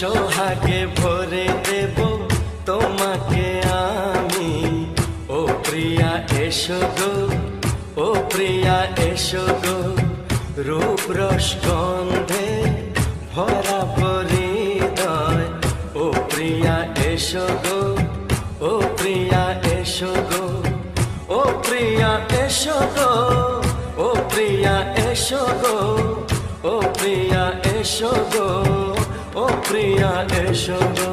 সোহাগে ভরে দেব তোমাকে আমি। ও প্রিয়া এসো গো, ও প্রিয়া এসো গো, রূপ রস গন্ধে ভরা হৃদয়। ও প্রিয়া এসো গো, ও প্রিয়া এসো গো, ও প্রিয়া এসো গো, ও প্রিয়া এসো গো, ও প্রিয়া এসো গো, ও প্রিয়া এসো গো।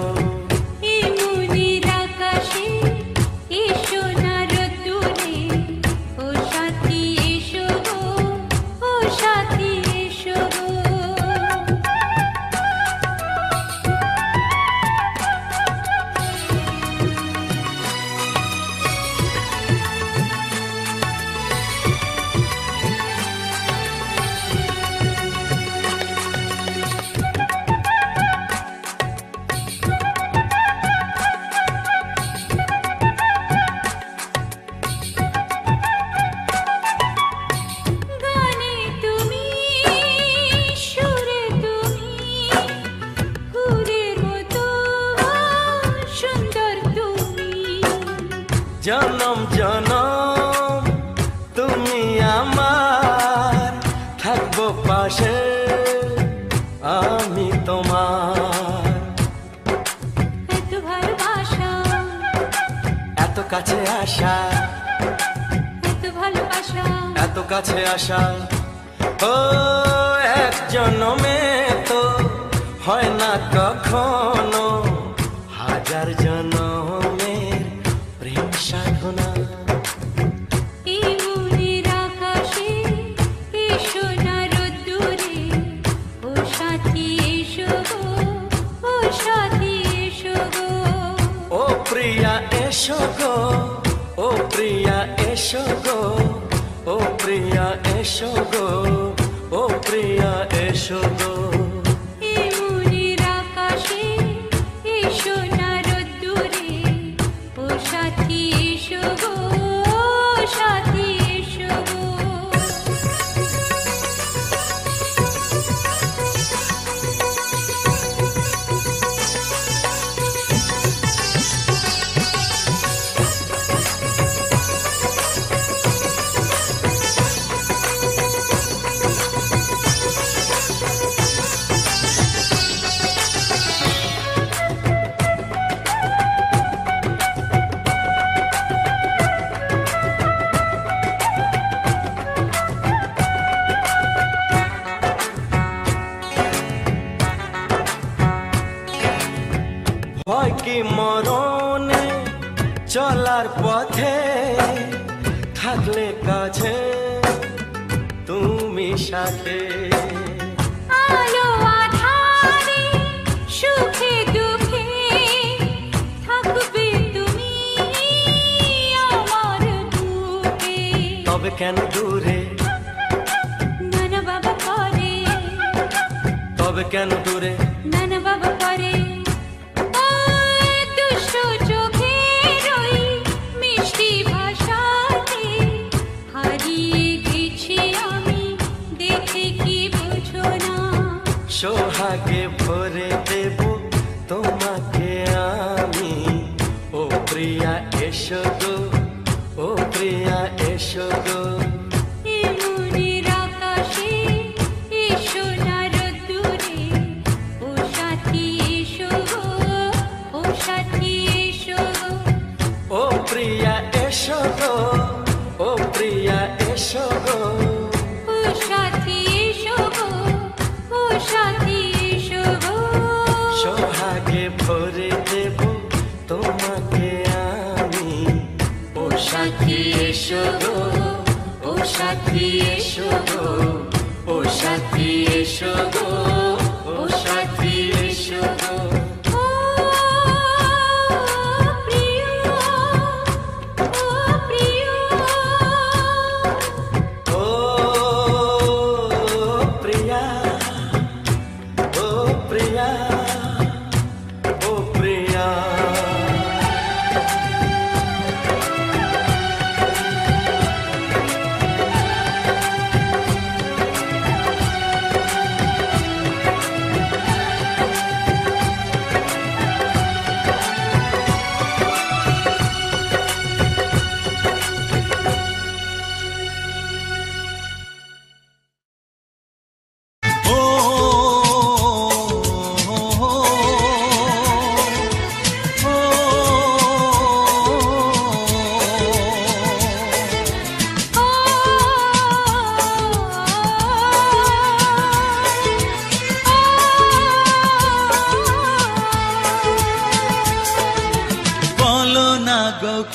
জনম জনম তুমি আমার, থাকবো পাশে আমি তোমার। এত ভালোবাসা, এত কাছে আসা, এত ভালোবাসা, এত কাছে আসা। ও এক জনমে তো হয় না কখনো, হাজার জনমের প্রেম সাধনা। এই মনের আকাশে এই সোনার রোদ্দুরে, ও সাথী এসো গো, ও সাথী এসো গো। ও প্রিয়া এসো গো, ও প্রিয়া এসো গো, ও প্রিয়া এসো গো, ও প্রিয়া এসো গো। এই মনের আকাশে এই সোনার রোদ্দুরে, ও সাথী এসো গো, ও সাথী এসো গো। ভয় কি মরণে চলার পথে, থাকলে কাছে তুমি সাথে। আলো আঁধারে সুখে দুঃখে থাকবে তুমি আমার বুকে। তবে কেন দূরে, নানা বাবা করে, তবে কেন দূরে, নানা বাবা করে। দুষ্ট চোখের ওই মিষ্টি ভাষাতে হারিয়ে গেছি আমি, দেখে কি বোঝো না। সোহাগে ভরে দেব তোমাকে আমি। ও প্রিয়া এসো গো, ও প্রিয়া এসো গো। এই মনের আকাশে এই সোনার রোদ্দুরে, ও সাথী এসো গো, ও সাথী এসো গো। ও প্রিয়া এসো গো, ও প্রিয়া এসো গো। ও সাথী এসো গো, ও সাথী এসো গো। সোহাগে ভরে দেব তোমাকে আমি। ও সাথী এসো গো, ও সাথী এসো গো, ও সাথী এসো গো, ও সাথী এসো গো। ও প্রিয়, ও প্রিয়, ও প্রিয়া, ও প্রিয়া, ও প্রিয়া।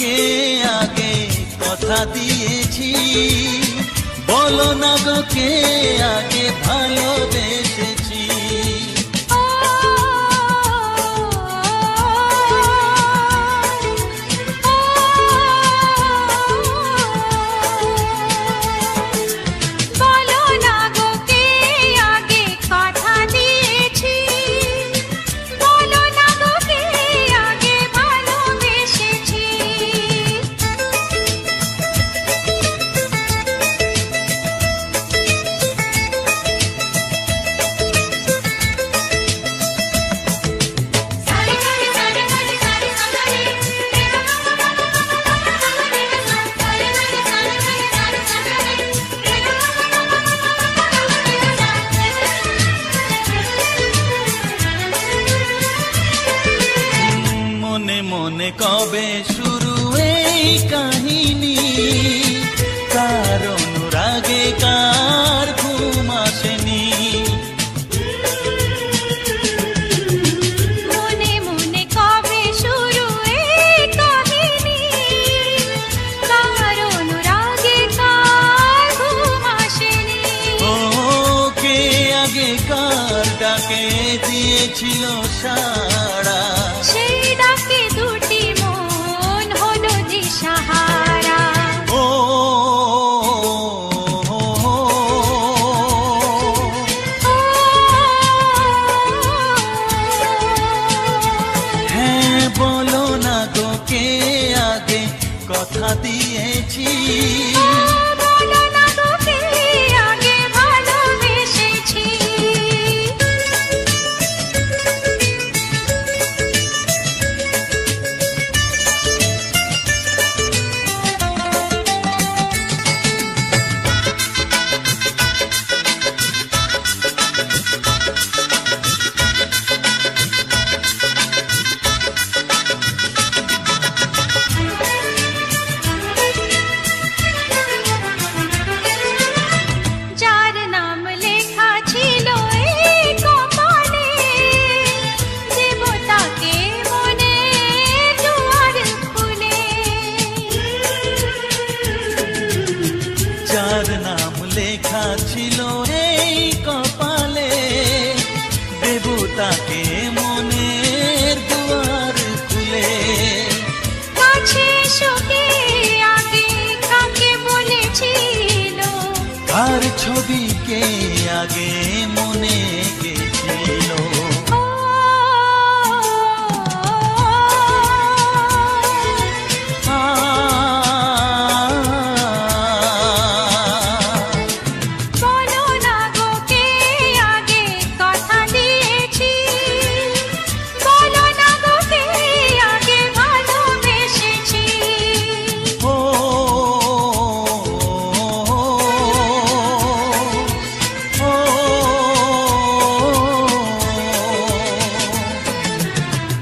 কে আগে কথা দিয়েছি, বলো না গো কে আগে ভালোবেসেছি। মনে কবে শুরু এই কাহিনী, কার অনুরাগে কার ঘুম আসেনি। মনে মনে কবে শুরু এই কাহিনী, কার অনুরাগে কার ঘুম আসেনি। ও কে আগে কার ডাকে দিয়েছিল সাড়া, সেই ডাকে দুটি মন হলো দিশাহারা। ও হ্যাঁ বলো না গো কে আগে কথা দিয়েছি, বলো না গো কে আগে ভালোবেসেছি। যার নাম লেখা ছিল এই কপালে, দেবতাকে মনে দুয়ার খুলে। যার নাম লেখা ছিল এই কপালে, দেবতাকে মনের দুয়ার খুলে। কাছে এসোকে আগে কাকে বলেছিল, কার ছবিকে আগে মনে গেছিল। বলো না গো কে আগে কথা দিয়েছি, বলো না গো কে আগে ভালোবেসেছি। ও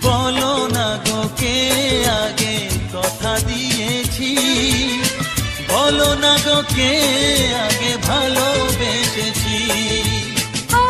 বলো না গো কে আগে কথা দিয়েছি, বলো না গো কে আগে ভালোবেসেছি। ও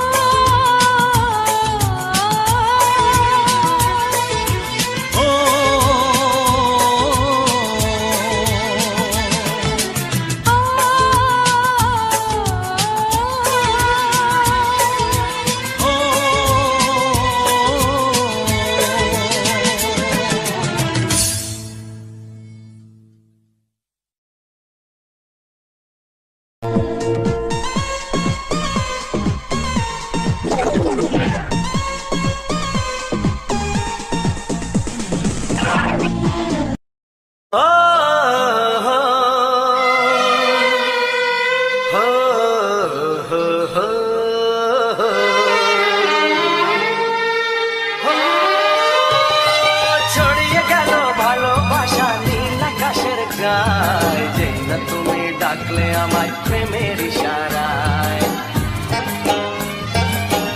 ছড়িয়ে গেল ভালোবাসা নীল আকাশের গায়ে, যেই না তুমি ডাকলে আমায় প্রেমের ইশারায়।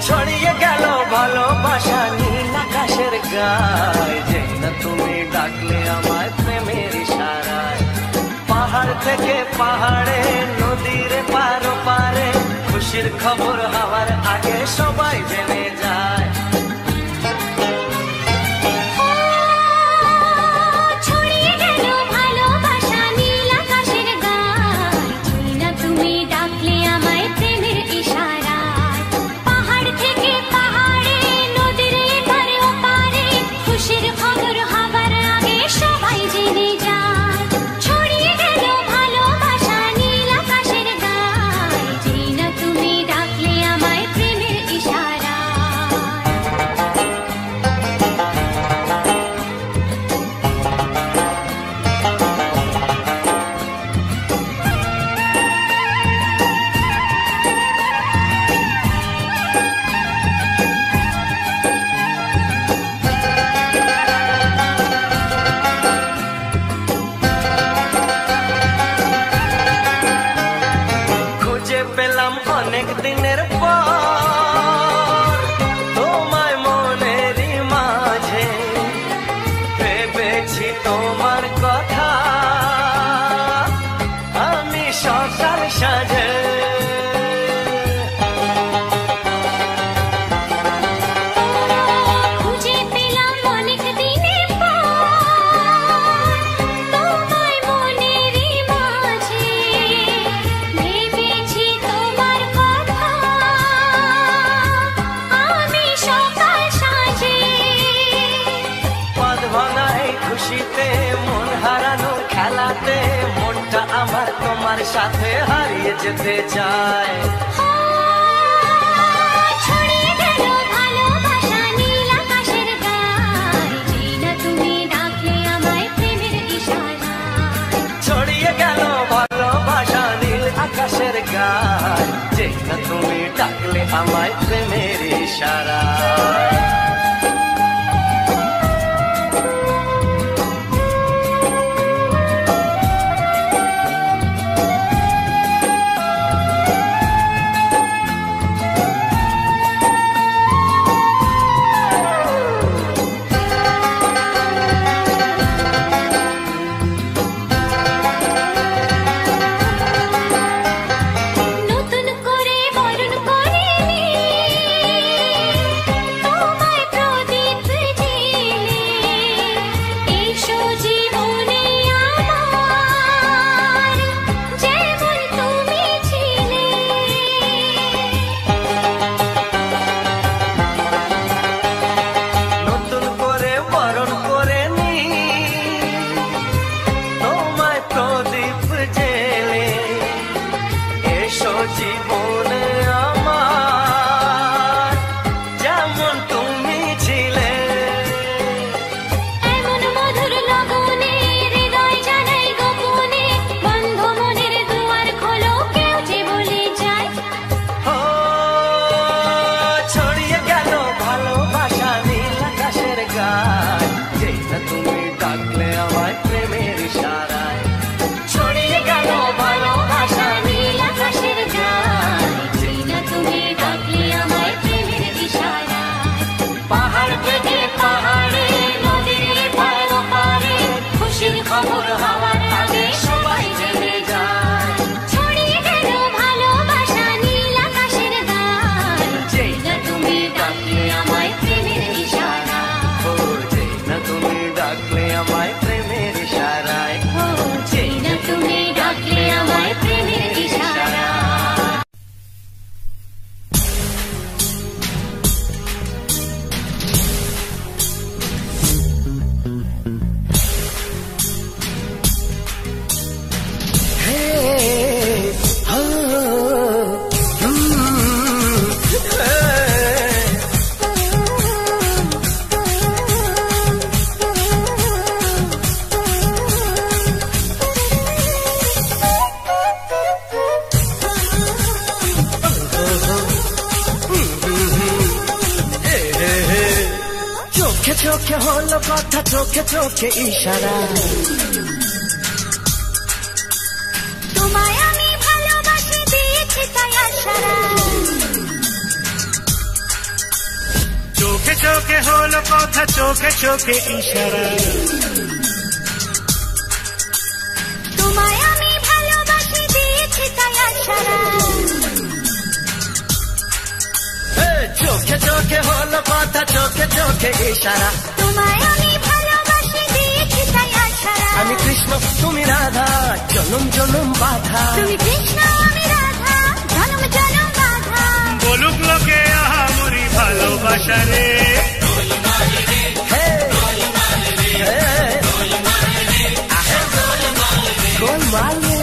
ছড়িয়ে গেল ভালোবাসা নীল আকাশের গায়ে, যেই না তুমি ডাকলে আমায় প্রেমের ইশারায়। পাহাড় থেকে পাহাড়ে নদীর পারো পারে, খুশির খবর হওয়ার আগে সবাই জেনে যায়। ছড়িয়ে গেল তোমার সাথে হারিয়ে যেতে চায়। ছড়িয়ে গেল ভালোবাসা নীল আকাশের গায়ে, যেই না তুমি ডাকলে আমায় প্রেমের ইশারায়। ছড়িয়ে গেল ভালোবাসা নীল আকাশের গায়, যেই না তুমি ডাকলে আমায় প্রেমের ইশারায়। জীবনে আমার যেমন তুমি ছিলে, এমন মধুর লগনে হৃদয় জানাই গোপনে, বন্ধ মনের দুয়ার খোলো কেউ যে বলে যায়। ও ছড়িয়ে গেল ভালোবাসা নীল আকাশের গায়, যেই না তুমি ডাকলে আমায় প্রেমের ইশারায়। ছড়িয়ে গেল ভালোবাসা নীল আকাশের গায়, যেই না তুমি ডাকলে আমায় প্রেমের ইশারায়। পাহাড় থেকে পাহাড়ে নদীর পার পারে, খুশির খবর হওয়ার আগে সবাই জেনে যায়। ছড়িয়ে গেল ভালোবাসা নীল আকাশের গায়ে, যেই না তুমি ডাকলে আমায় প্রেমের ইশারায়। ও যেই না তুমি ডাকলে আমায় প্রেমের ইশারায়। ও যেই না তুমি ডাকলে আমায় প্রেমের ইশারায়। চোখে চোখে হলো কথা, চোখে চোখে ইশারা। তোমায় আমি ভালোবাসি দিয়েছি তাই আশারা। চোখে চোখে হলো কথা, চোখে চোখে ইশারা। তোমায় আমি ভালোবাসি দিয়েছি তাই আশারা। চোখে চোখে হলো কথা, চোখে চোখে ইশারা। তোমায় আমি ভালোবাসি দিয়েছি তাই আশারা। আমি কৃষ্ণ তুমি রাধা, জনম জনম বাধা। তুমি কৃষ্ণ আমি রাধা, জনম জনম বাধা। বলুক লোকে আহা মরি ভালোবাসা রে। গোলমাল রে।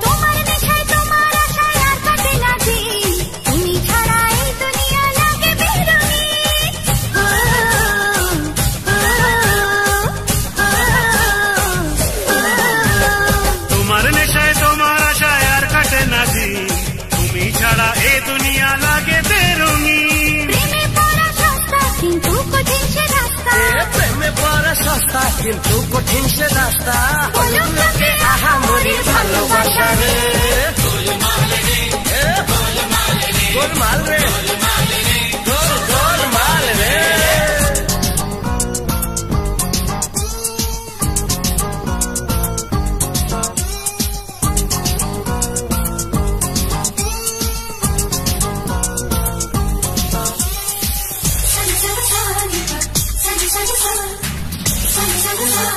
তোমার নেশায় তোমার আশায় আর কাটে না দিন, তুমি ছাড়া এই দুনিয়া লাগে বেরঙিন। তোমার নেশায় তোমার আশায় আর কাটে না দিন, তুমি ছাড়া এ দুনিয়া লাগে বেরঙিন। প্রেমে পড়া সস্তা কিন্তু কঠিন সে রাস্তা। প্রেমে পড়া সস্তা কিন্তু কঠিন সে রাস্তা। বলুক লোকে আহা মরি ভালোবাসা রে। গোলমাল রে, গোলমাল রে। Sunny, sunny, sunny, sunny, sunny, sunny, sunny, sunny, sunny, sunny.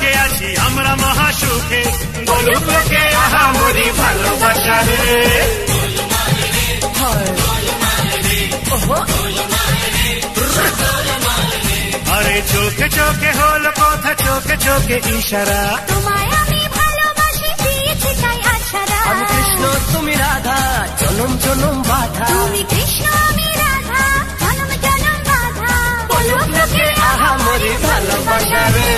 আজকে আছি আমরা মহাসুখে, বলুক লোকে আহা মরি ভালোবাসা রে। আরে চোখে চোখে হলো কথা, চোখে চোখে ইশারা, তোমায় আমি ভালোবাসি দিয়েছি তাই আছাড়া। আমি কৃষ্ণ তুমি রাধা, জনম জনম বাধা। তুমি কৃষ্ণ আমি রাধা, জনম জনম বাধা। বলুক লোকে আহা মরি ভালোবাসা রে।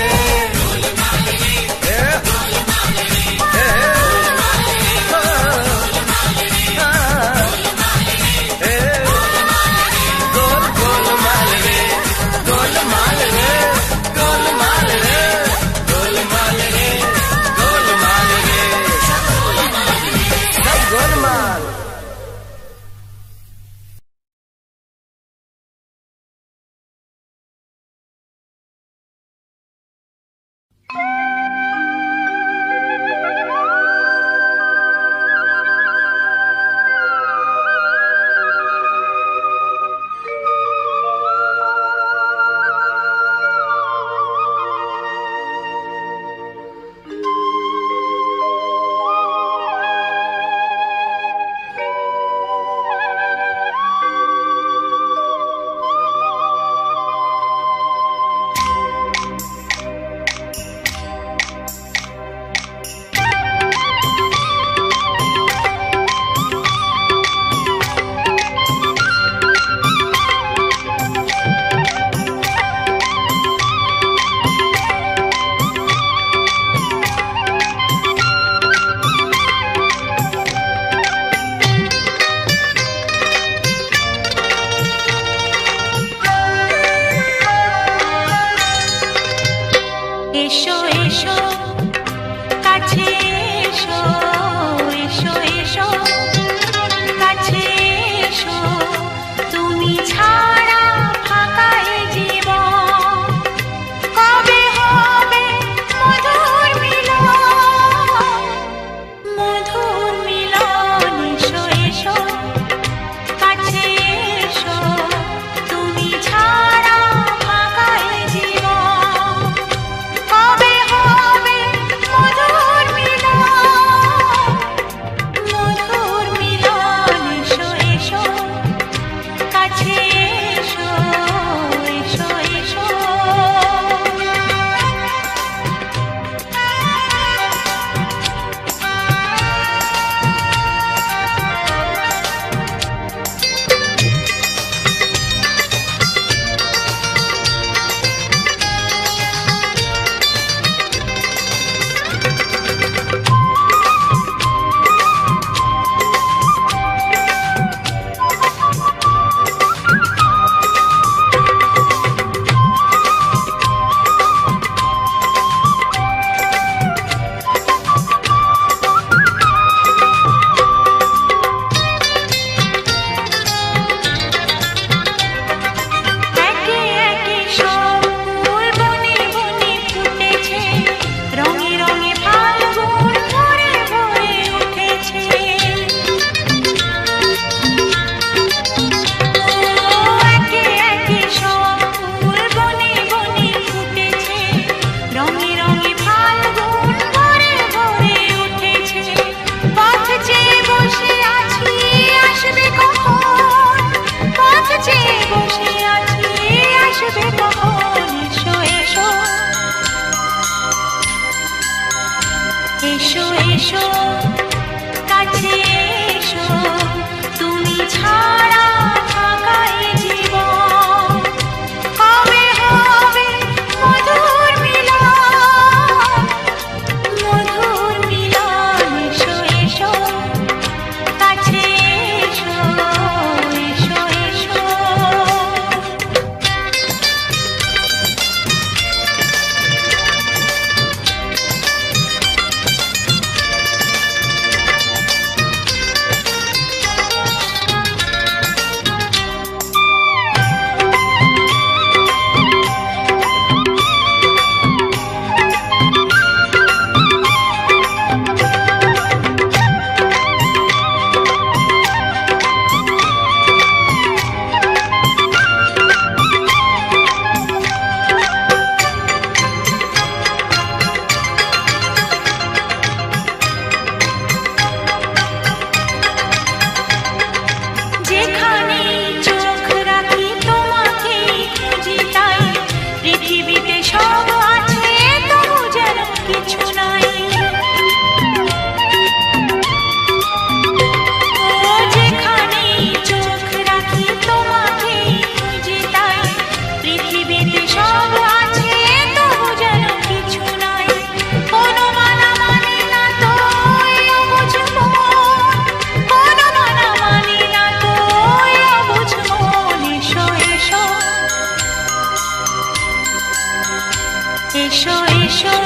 এসো এসো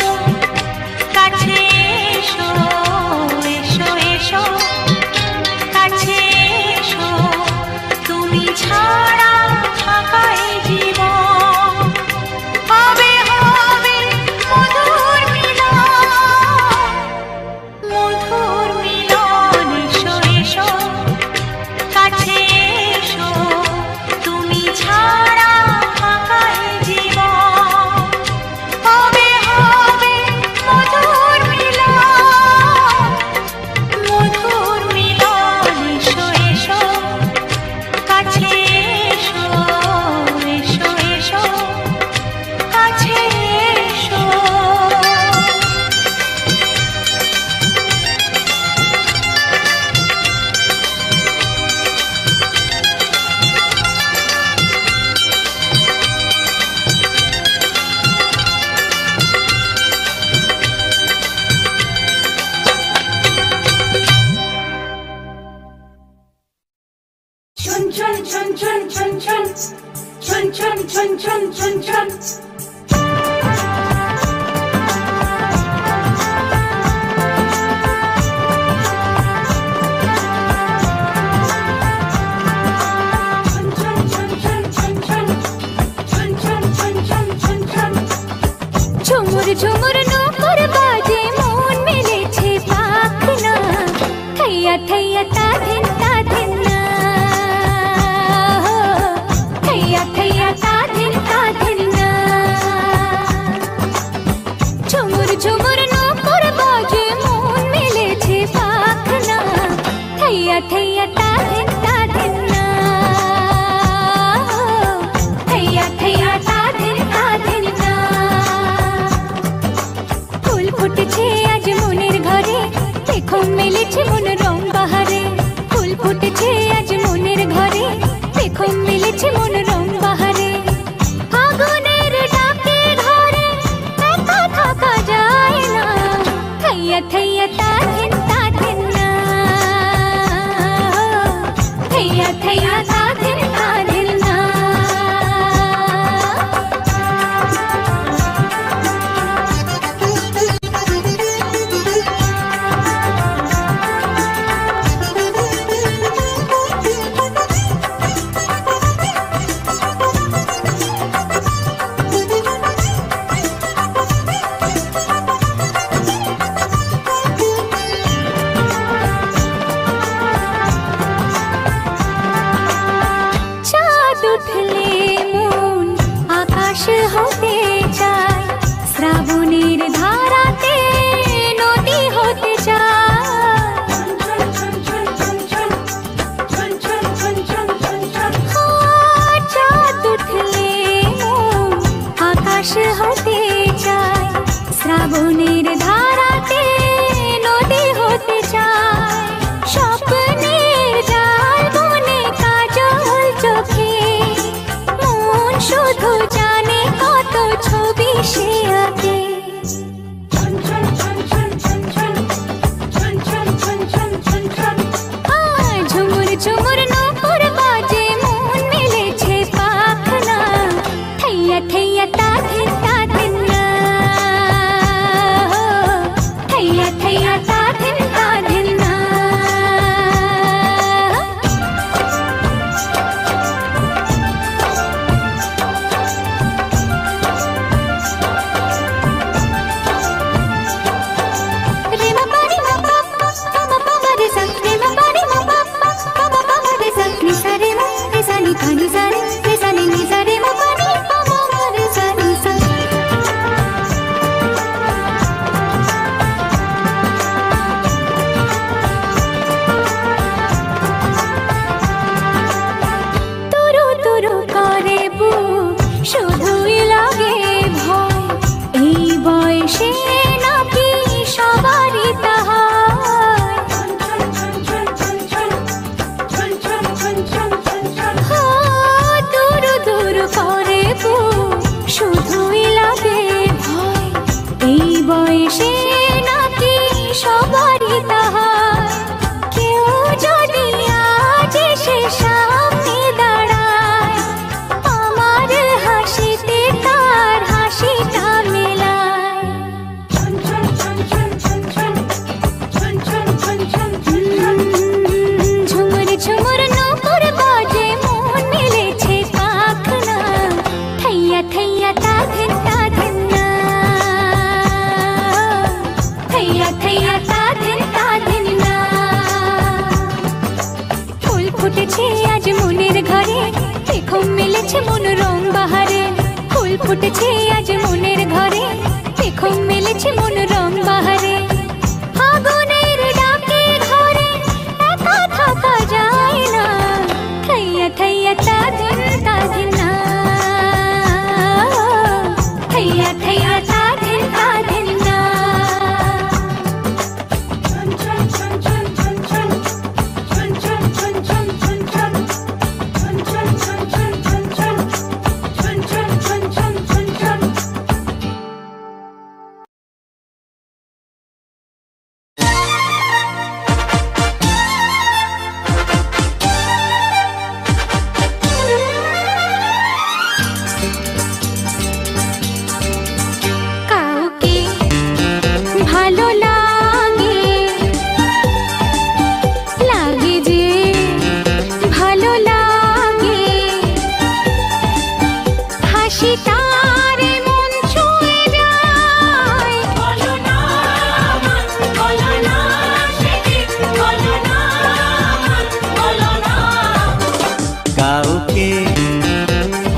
কাছে এসো এসো এসো কাছে এসো তুমি ছাড়া ফাঁকা এই জীবন হবে হবে মধুর মিলন এসো এসো কাছে এসো তুমি ছাড়া ফাঁকা এই জীবন হবে হবে মধুর মিলন এসো এসো কাছে এসো এসো এসো কাছে এসো chun chun chun chun chun chun chun chun chun chun chun ঝুমুর ঝুমুর নূপুর বাজে মন মেলেছে পাখনা থैया थैया ताधिन ताधिन ना थैया थैया ताधिन ताधिन ना ঝুমুর ঝুমুর নূপুর বাজে মন মেলেছে পাখনা থैया थैया ताधिन ताधिन ना थैया थैया ताधिन ताधिन ना ফুল ফুটেছে আজ মনের ঘরে দেখো মেলেছে মন রং বাহারে ফুল ফুটেছে আজ মনের ঘরে দেখো মেলেছে মন রং বাহারে আগুনের ডাকে ঘরে একা থাকা যায় না থैया थैया ताधिन ताधिन ना थैया थैया ताधिन ताधिन ना চাঁদ উঠলে মন আকাশ হতে চায় শ্রাবণের ধারাতে নদী হতে চায় চাঁদ উঠলে মন আকাশ হতে চায় শ্রাবণের ধারাতে নদী হতে চায় স্বপ্নের জাল বনে কাজল চোখে মন শুধু জানে কত ছবি সে আঁকে ঝুমুর ঝুমুর নূপুর বাজে মন মেলেছে পাখনা থैया थैया ताधिन ताधिन মিলেছে মন রং বাহারে ফুল ফুটেছে আজ মনের ঘরে দেখো মিলেছে মন রং বাহারে ফাগুনের ডাকে ঘরে একা থাকা যায় না থাইয়া থাইয়া তাদিন তাদিন না থাইয়া থাইয়া তাদিন তাদিন না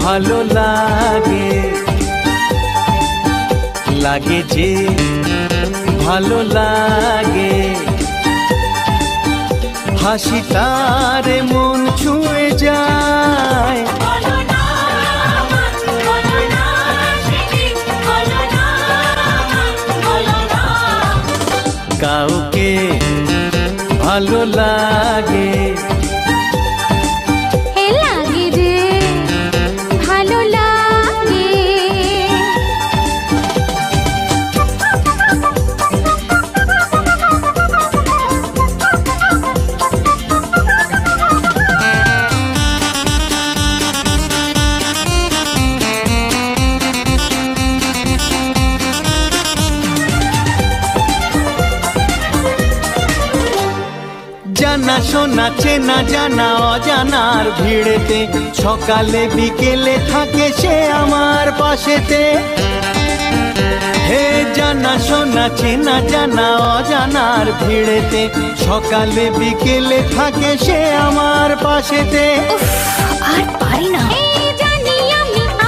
ভালো লাগে লাগে যে ভালো লাগে হাসি তার মন ছুঁয়ে যায় কাউকে ভালো লাগে জানা শোনা চেনা জানা অজানার ভিড়েতে সকালে বিকেলে থাকে সে আমার পাশেতে হে জানা শোনা চেনা জানা অজানার ভিড়েতে সকালে বিকেলে থাকে সে আমার পাশেতে আর পারি না জানি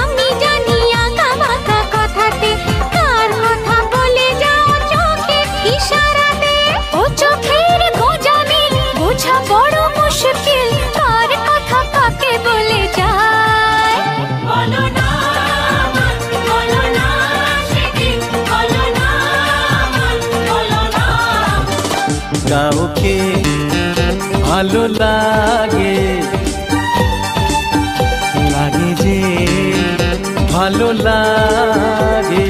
আমি জানি আঁকা বাঁকা কথাতে কার কথা বলে যাও চোখে ইশারাতে ও চোখের গোজামি বোঝা বড় মুশকিল কার কথা কাকে বলে যায় বলো না সেদিন বলো না কাউকে ভালো লাগে লাগে যে ভালো লাগে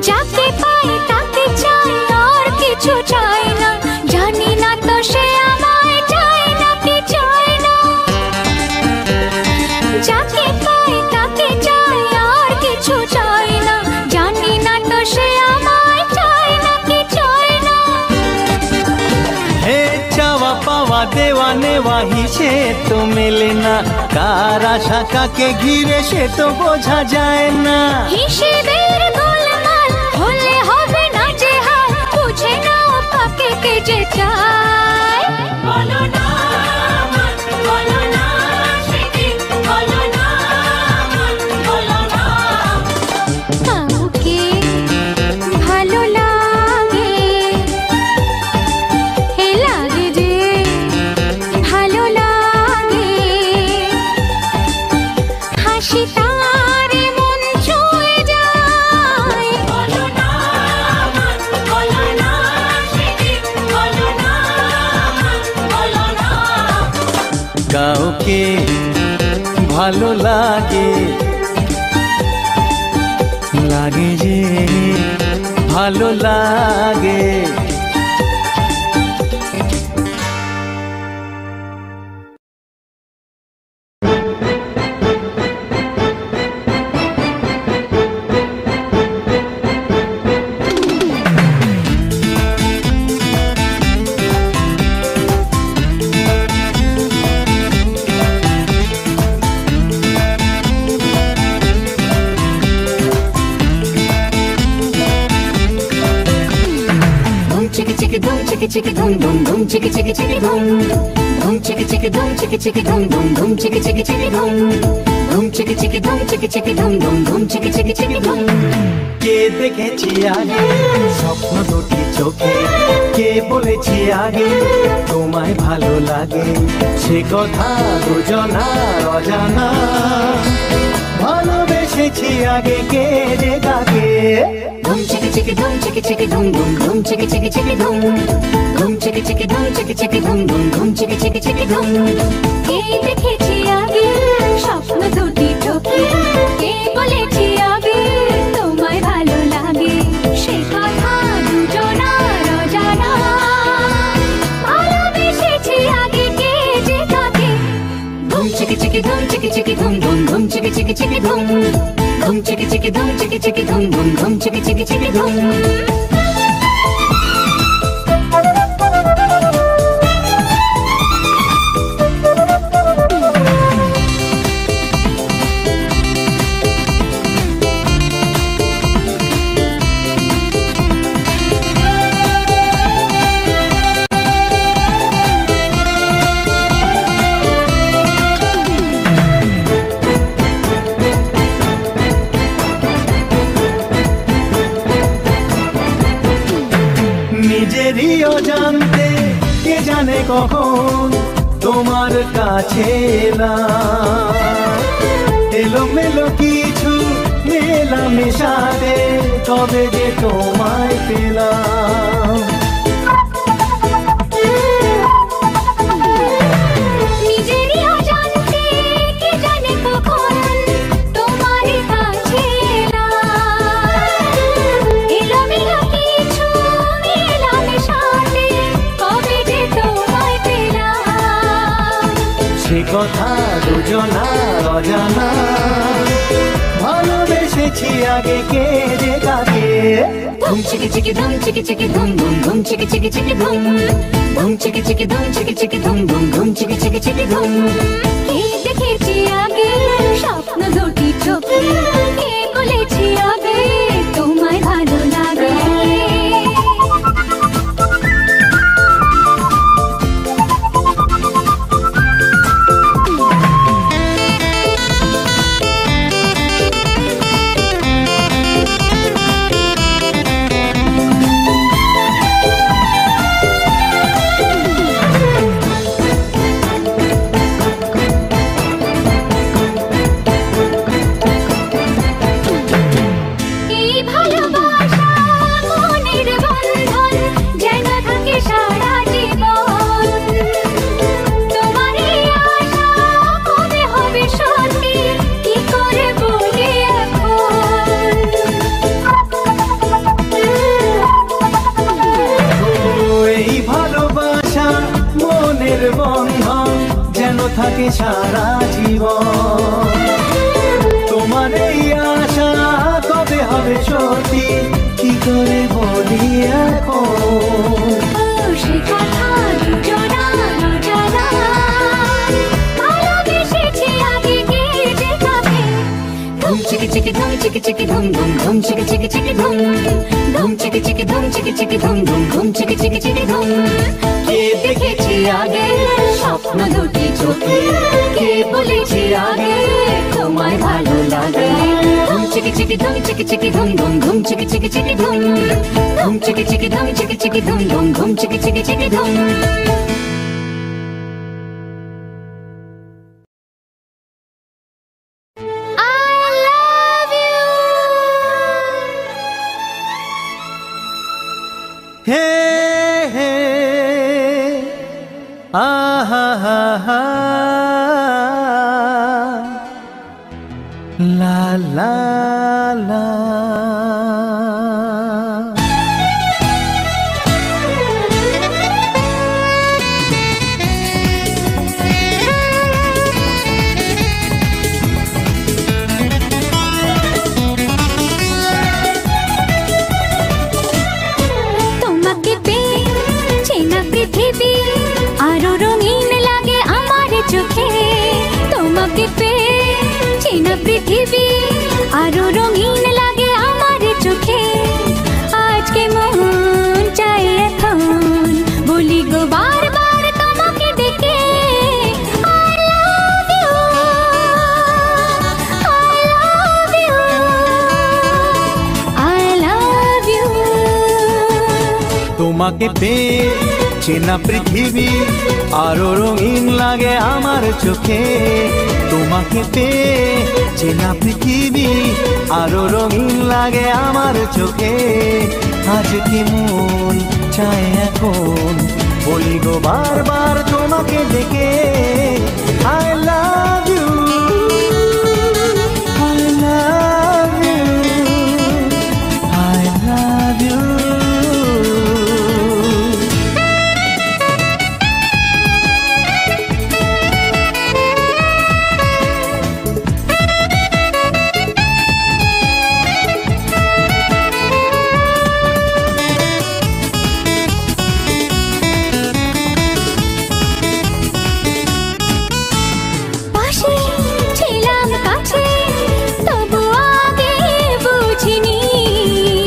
যাকে পাই তাকে চাই আর কিছু চাই না জানি না তো সে আমায় চায় না কি চায় না যাকে পাই তাকে চাই আর কিছু চাই না জানি না তো সে আমায় চায় না কি চায় না হে চাওয়া পাওয়া দেওয়া নেওয়া হিসেব তো মেলে না কার আশা কাকে ঘিরে সে তো বোঝা যায় না হিসেবের গোলমাল হলে হবে না যে হাল বুঝে নাও কাকে কে যে চায় বলো না সেদিন বলো না কাউকে ভালো লাগে হে লাগে যে ভালো লাগে হাসি তার মন ছুঁয়ে যায় বলো না সেদিন বলো না কাউকে ভালো লাগে লাগে যে ভালো লাগে chicka chicka dhum dhum dhum chicka chicka chicka dhum dhum chicka chicka dhum chicka chicka dhum dhum dhum chicka chicka chicka dhum dhum chicka chicka dhum chicka chicka dhum dhum dhum chicka chicka chicka dhum কে দেখেছি আগে স্বপ্ন দুটি চোখে কে বলেছি আগে তোমায় ভালো লাগে সে কথা দুজনার অজানা ভালোবেসেছি আগে কে যে কাকে dhum chicka chicka dhum chicka chicka dhum dhum dhum chicka chicka chicka dhum dhum chicka chicka dhum chicka chicka dhum dhum dhum chicka chicka chicka dhum কে দেখেছি আগে স্বপ্ন দুটি চোখে কে বলেছি আগে তোমায় ভালো লাগে সে কথা দুজনার অজানা ভালোবেসেছি আগে কে যে কাকে ধুম চিকি চিকি ধুম চিকি চিকি ধুম ধুম ধুম চিকি চিকি চিকি ধুম ধুম চিকি চিকি ধুম চিকি চিকি ধুম ধুম ধুম চিকি চিকি চিকি ধুম নিজেরইও জানতে কে জানে কখন তোমার কাছে এলোমেলো কিছু মেলামেশাতে তবে যে তোমায় পেলাম নিজেরইও জানতে কে জানে কখন তোমার কাছে এলোমেলো কিছু মেলামেশাতে কবে যে তোমায় পেলাম সে কথা দুজনার অজানা ভালোবেসেছি আগে কে যে কাকে ধুম চিকি চিকি ধুম চিকি চিকি ধুম ধুম ধুম চিকি চিকি চিকি ধুম ধুম চিকি চিকি ধুম চিকি চিকি ধুম ধুম ধুম চিকি চিকি চিকি ধুম কে দেখেছি আগে স্বপ্ন দুটি চোখে কে বলেছি আগে তোমায় ভালো লাগে থাকে সারা জীবন তোমার এই আশা কবে হবে সত্যি কি করে বলি এখন সে কথা দুজনার অজানা ভালোবেসেছি আগে কে যে কাকে ধুম চিকি চিকি ধুম চিকি চিকি ধুম ধুম ধুম চিকি চিকি চিকি ধুম ধুম চিকি চিকি ধুম চিকি চিকি ধুম ধুম ধুম চিকি চিকি চিকি ধুম কে দেখেছি আগে স্বপ্ন দুটি চোখে কে বলেছি আগে তোমায় ভালো লাগে ধুম চিকি চিকি ধুম চিকি চিকি ধুম ধুম ধুম চিকি চিকি চিকি ধুম ধুম চিকি চিকি ধুম চিকি চিকি ধুম ধুম ধুম চিকি চিকি চিকি ধুম হে হে আহা হা হা লা লা লা তোমাকে পেয়ে চেনা পৃথিবী আরো রঙিন লাগে আমার চোখে তোমাকে পেয়ে চেনা পৃথিবী আরো রঙিন লাগে আমার চোখে আজকে মন চাই এখন তোমাকে পেয়ে চেনা পৃথিবী আরো রঙিন লাগে আমার চোখে। তোমাকে পেয়ে চেনা পৃথিবী আরো রঙিন লাগে আমার চোখে। আজ কি মন চায় এখন বলি গো বারবার তোমাকে ডেকে, I love you, I love you, I love you।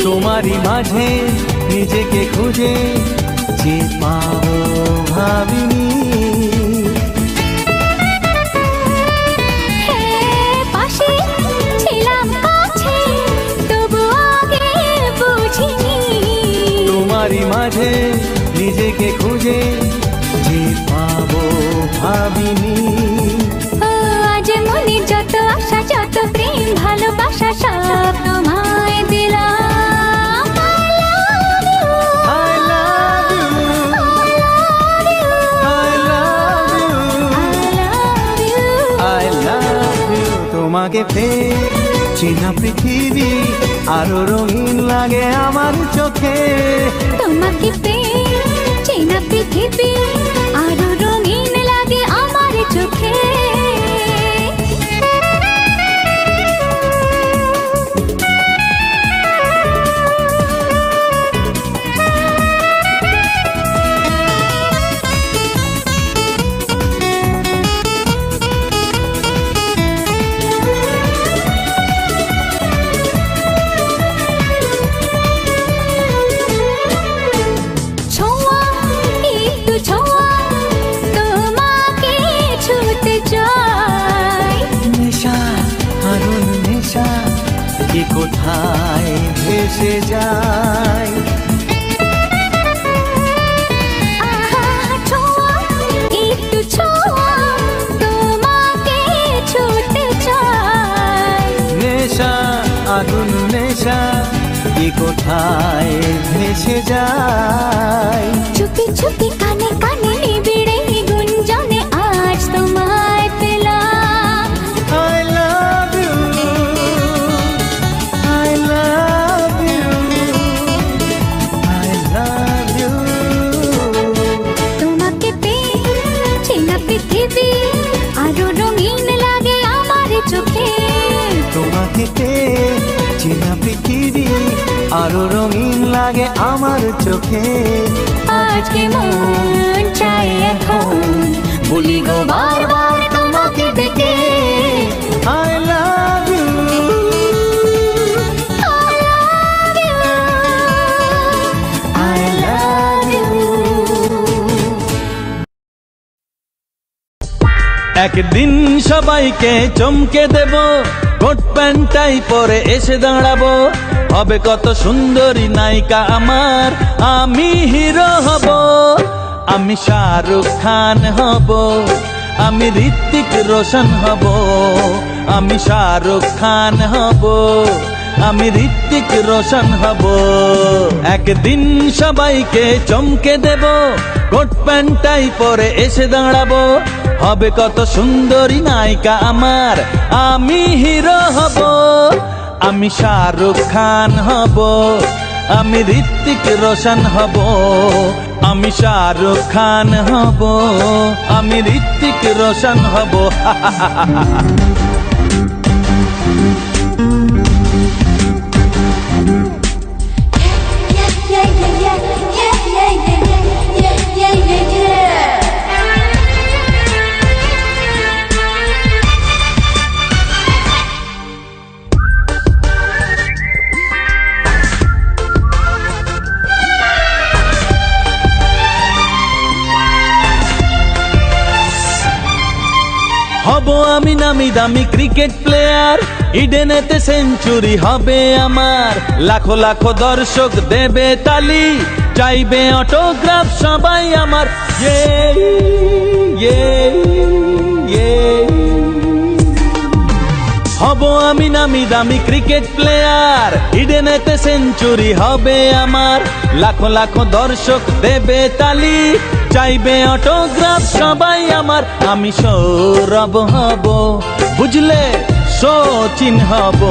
তোমারই মাঝে নিজেকে খুঁজে যে পাবো ভাবিনি। পাশে ছিলাম কাছে তবু আগে বুঝিনি। তোমারই মাঝে নিজেকে খুঁজে যে পাবো ভাবিনি। আজ মনে যত আশা যত প্রেম ভালোবাসা সব তোমায় দিলাম। তোমাকে পেয়ে চেনা পৃথিবী আরো রঙিন লাগে আমার চোখে। তোমাকে পেয়ে চেনা পৃথিবী আরো রঙিন লাগে আমার চোখে। কোথায় ভেসে যায় একটু ছোঁয়া তোমাকে ছুটে চাই। নেশা আগুন নেশা কি কোথায় ভেসে যায়। চুপি চুপি কানে কানে নিবিড়ে গুঞ্জনে আজ তোমায় পেলাম। I love you, I love you, I love you। তোমাকে পেয়ে চেনা পৃথিবী আরো রঙিন লাগে আমার চোখে। তোমাকে পেয়ে চেনা পৃথিবী আরো রঙিন লাগে আমার চোখে। আজকে মন চাই এখন বলি গো বারবার তোমাকে ডেকে, I love you, I love you, I love you। একদিন সবাইকে চমকে দেব, কোট প্যান্টাই পরে এসে দাঁড়াবো। হবে কত সুন্দরী নায়িকা আমার, আমি হিরো হব। আমি শাহরুখ খান হব, আমি ঋত্বিক রোশন হব। আমি শাহরুখ খান হব, আমি ঋত্বিক রোশন হব। একদিন সবাইকে চমকে দেব, কোট প্যান্টাই পরে এসে দাঁড়াবো। হবে কত সুন্দরী নায়িকা আমার, আমি হিরো হব। আমি শাহরুখ খান হব, আমি ঋত্বিক রোশন হব। আমি শাহরুখ খান হব, আমি ঋত্বিক রোশন হব। হব আমি নামি দামি ক্রিকেট প্লেয়ার, ইডেনেতে সেঞ্চুরি হবে আমার। লাখো লাখো দর্শক দেবে তালি, চাইবে অটোগ্রাফ সবাই আমার। হব আমি নামি দামি ক্রিকেট প্লেয়ার, ইডেনেতে সেঞ্চুরি হবে আমার। লাখো লাখো দর্শক দেবে তালি, চাইবে অটোগ্রাফ সবাই আমার। আমি সৌরভ হব, বুঝলে, সচিন হব।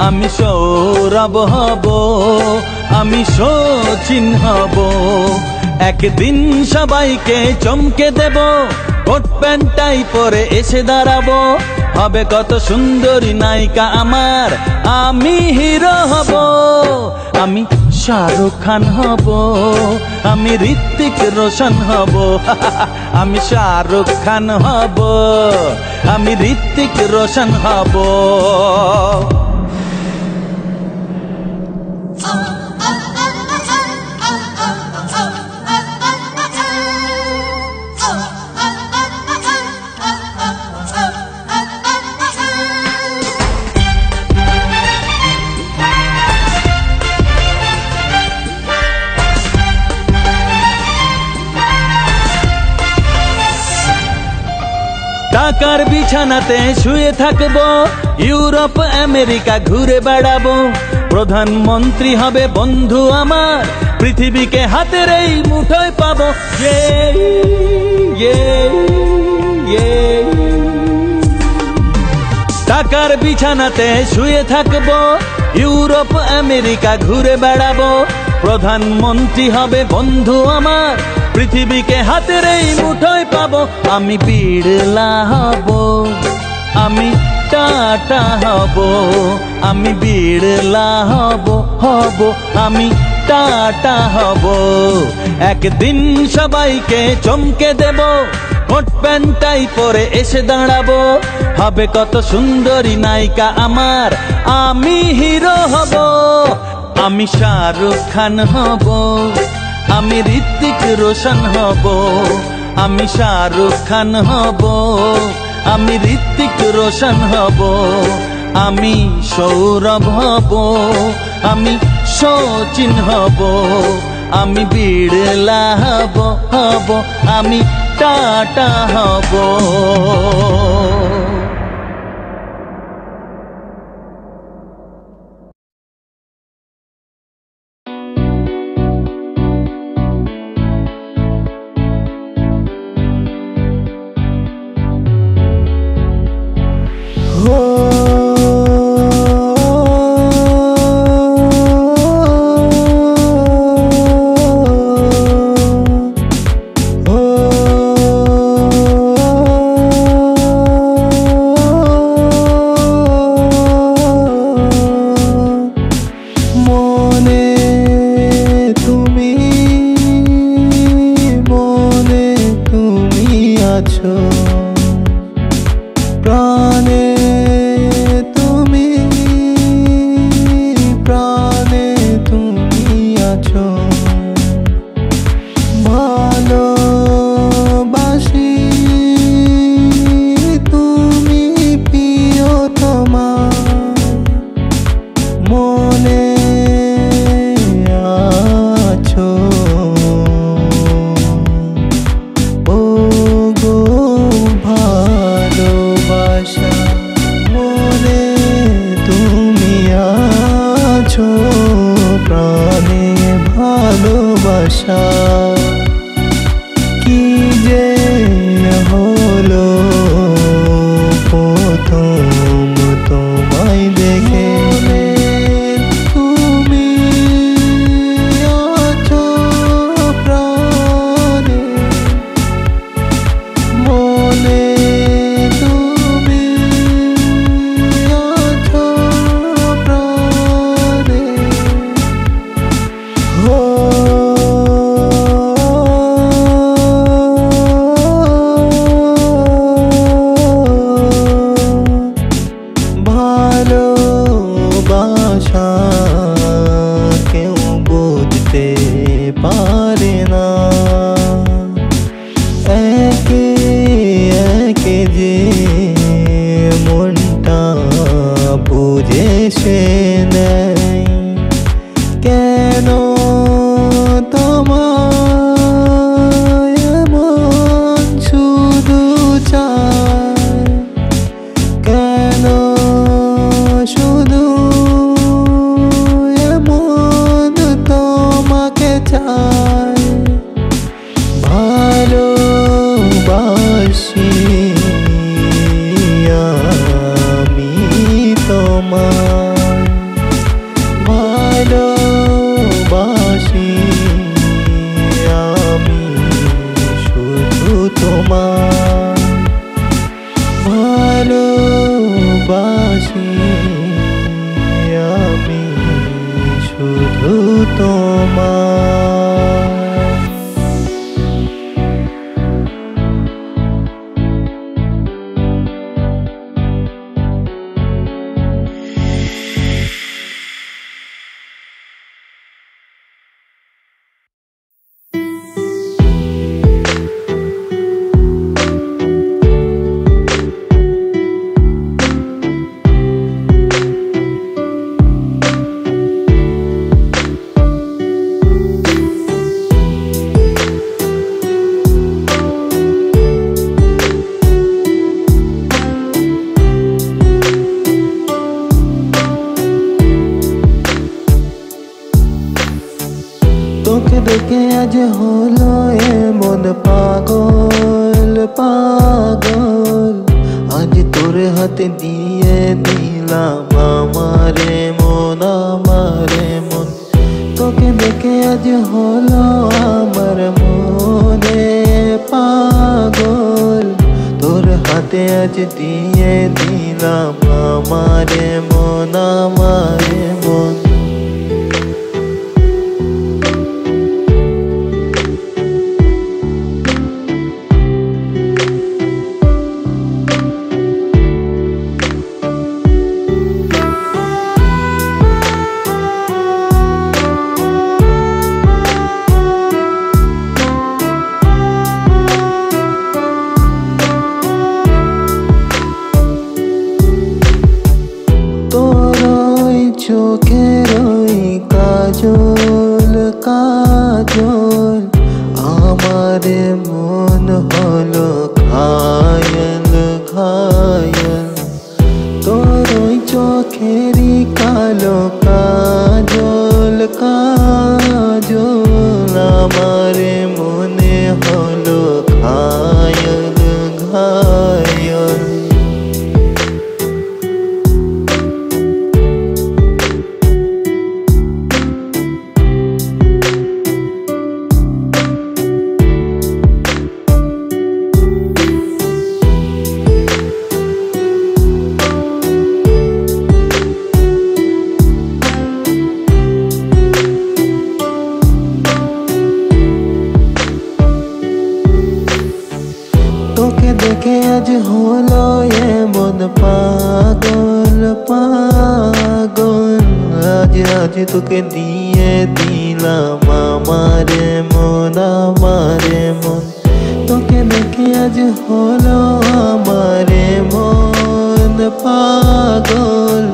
আমি সৌরভ হব, আমি সচিন হব। একদিন সবাইকে চমকে দেব, কোট প্যান্টাই পরে এসে দাঁড়াবো। হবে কত সুন্দরী নায়িকা আমার, আমি হিরো হব। আমি শাহরুখ খান হব, আমি ঋত্বিক রোশন হব। আমি শাহরুখ খান হব, আমি ঋত্বিক রোশন হব। টাকার বিছানাতে শুয়ে থাকবো, ইউরোপ আমেরিকা ঘুরে বেড়াবো। প্রধানমন্ত্রী হবে বন্ধু আমার, পৃথিবীকে হাতের এই মুঠোয় পাবো। টাকার বিছানাতে শুয়ে থাকবো, ইউরোপ আমেরিকা ঘুরে বেড়াবো। প্রধানমন্ত্রী হবে বন্ধু আমার, পৃথিবীকে হাতের এই মুঠোয় পাবো। আমি বিড়লা হব, আমি টাটা হব। আমি বিড়লা হব, আমি টাটা হব। একদিন সবাইকে চমকে দেব, কোট প্যান্টাই পরে এসে দাঁড়াবো। হবে কত সুন্দরী নায়িকা আমার, আমি হিরো হব। আমি শাহরুখ খান হব, আমি ঋত্বিক রোশন হব। আমি শাহরুখ খান হব, আমি ঋত্বিক রোশন হব। আমি সৌরভ হব, আমি সচিন হব। আমি বিড়লা হব, আমি টাটা হব। ভালোবাসি আমি শুধু তোমার। তোকে দেখে আজ হলো এমন পাগল পাগল, আজ তোর হাতে দিয়ে দিলাম আমারে মন আমারে মন। তোকে দেখে আজ হলো আমার মনে পাগল, তোর হাতে আজ দিয়ে দিলাম আমারে মন আমারে মন। চোখের ওই কাজল কাজল আমারে মন হলো ঘায়ল ঘায়ল। তোর ওই চোখেরই কালো কাজল কাজল আমারে মনে হলো ঘায়ল ঘায়ল। তোকে দেখে আজ হলো এমন পাগল পাগল, আজ আজ তোকে দিয়ে দিলাম আমারে মন আমারে মন। তোকে দেখে আজ হলো আমারে মন পাগল,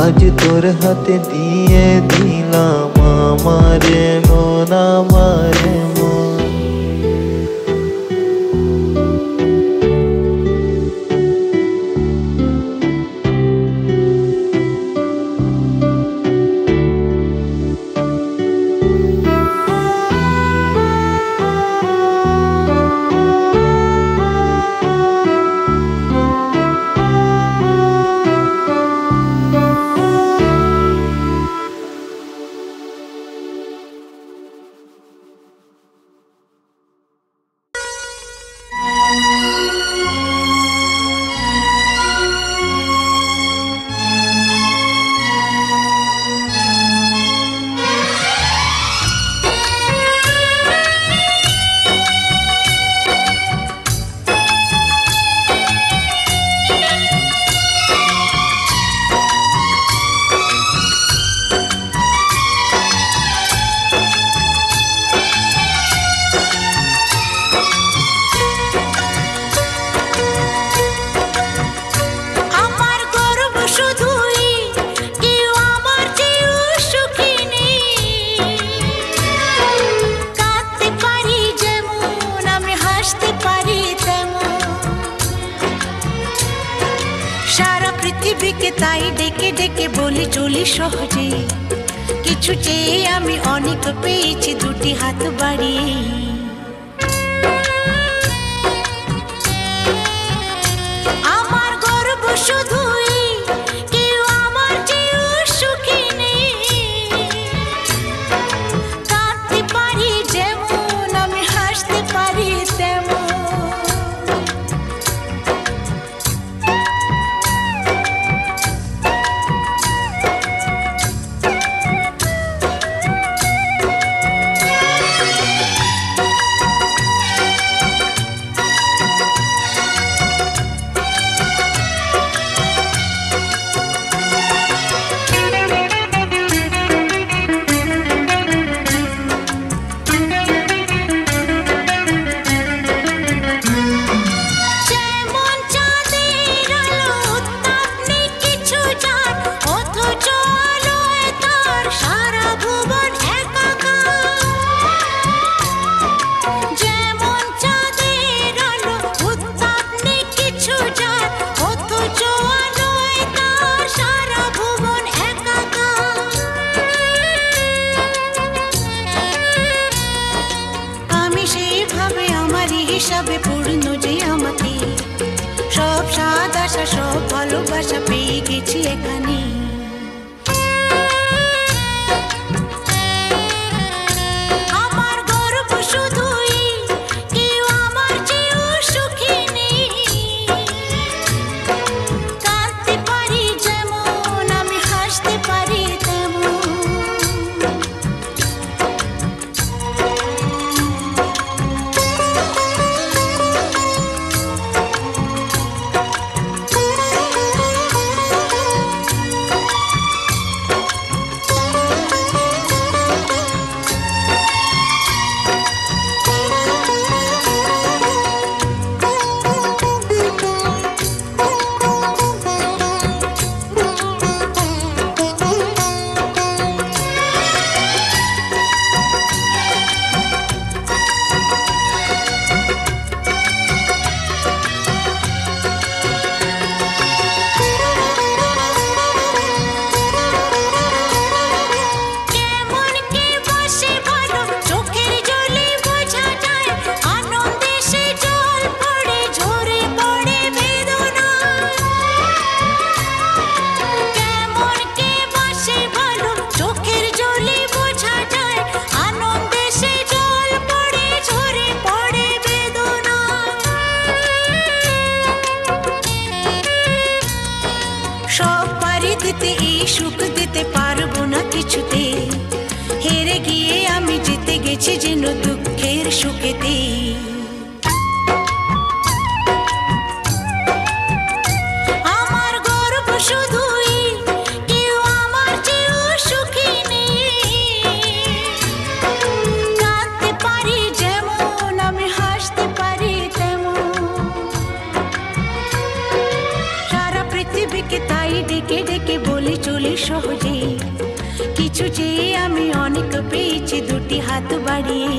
আজ তোর হাতে দিয়ে দিলাম আমারে মন আমারে মন। পৃথিবীকে তাই ডেকে ডেকে বলি চলি সহজে, কিছু চেয়ে আমি অনেক পেয়েছি দুটি হাত বাড়িয়ে। আমার গর্ব শুধুই কেউ আমার চেয়েও সুখী নেই, কাঁদতে পারি যেমন আমি হাসতে পারি তেমন। ভালোবাসা সব ভালোবাসা পেয়ে গেছি এখানে। আমার গর্ব শুধুই কেউ আমার চেয়েও সুখী নেই। কাঁদতে পারি যেমন আমি হাসতে পারি তেমন। গেছি যেন দুঃখের সুখেতে। আমার গর্ব শুধুই কেউ আমার চেয়েও সুখী নেই। কাঁদতে পারি যেমন আমি হাসতে পারি তেমন। সারা পৃথিবীকে তাই ডেকে ডেকে বলে চলি সহজে, কিছু চেয়ে আমি অনেক পেয়েছি দুটি হাত বাড়িয়ে।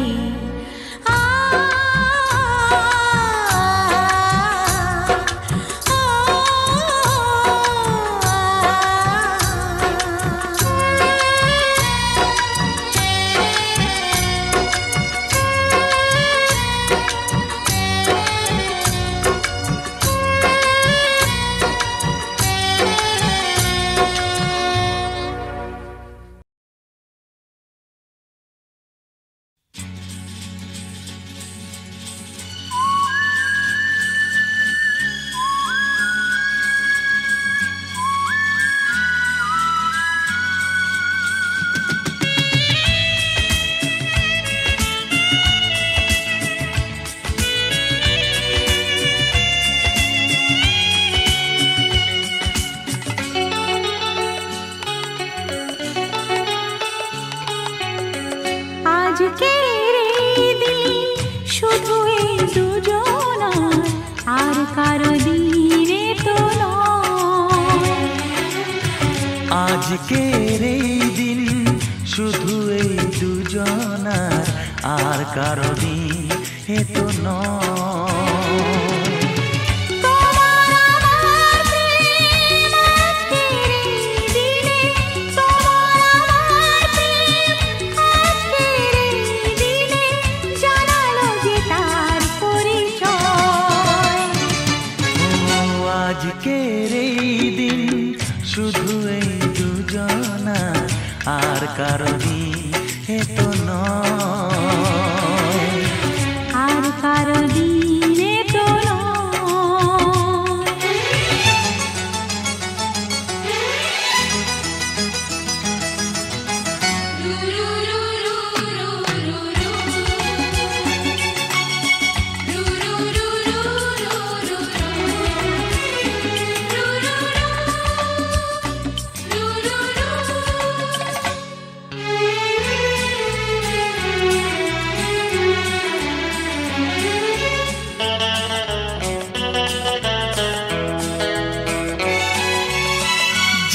আজকের এই দিন শুধু এই দুজনার, আর কারো দিন এ তো নয়। আজকের এই দিন শুধু এই দুজনা, আর কারো দিন এ তো নয়, আর কারো দিন এ তো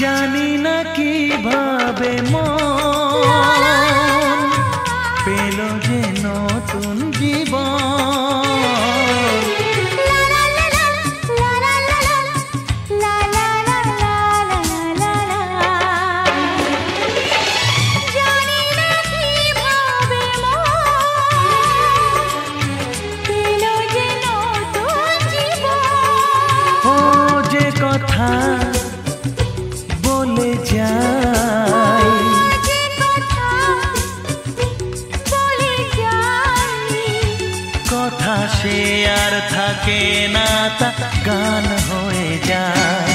জানি না কিভাবে মন পেল যে নতুন জীবন। ও যে কথা বলে যাই, যে কথা বলে যাই, কথা সে আর থাকে না, তা গান হয়ে যায়।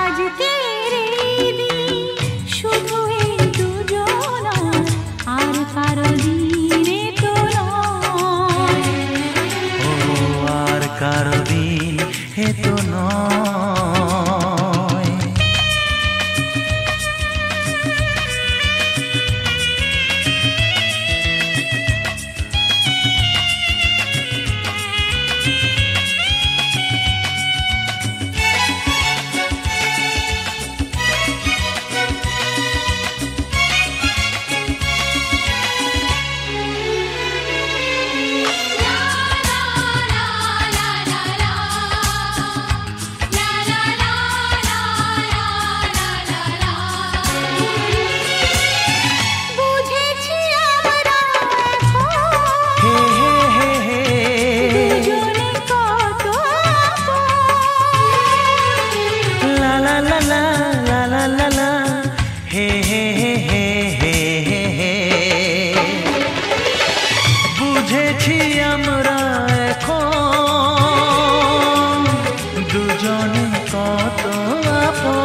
আজকের এই দিন শুধু এই দুজনা, আর কারো দিনে তো নয়। ও আর কারো দিন এ তো নয়। বুঝেছি আমরা এখন হে হে হে হে, দুজনে কত আপন। লা লা লা লা লা লা লা লা, হে হে হে হে হে হে হে। বুঝেছি আমরা এখন দুজনে কত আপন।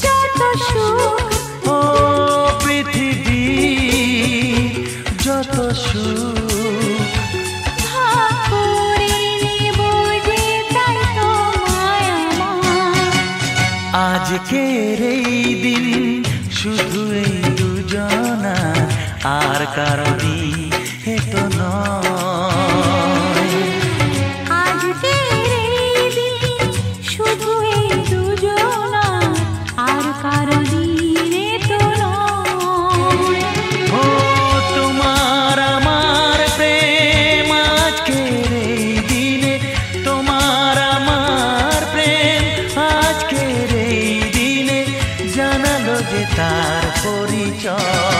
যত সুখ ও পৃথিবী যত সুখ, ভাগ করে নেব যে, তাই তো মায়া আমার। আজকের এই দিন শুধু এই দুজনা, আর কারো দিন এ তো নয়। আজকের এই দিন শুধু এই দুজনা, আর কারো দিনে তো নয়। ও তোমার আমার প্রেম আজকের এই দিনে, তোমার আমার প্রেম আজকের এই দিনে জানালো যে তার পরিচয়।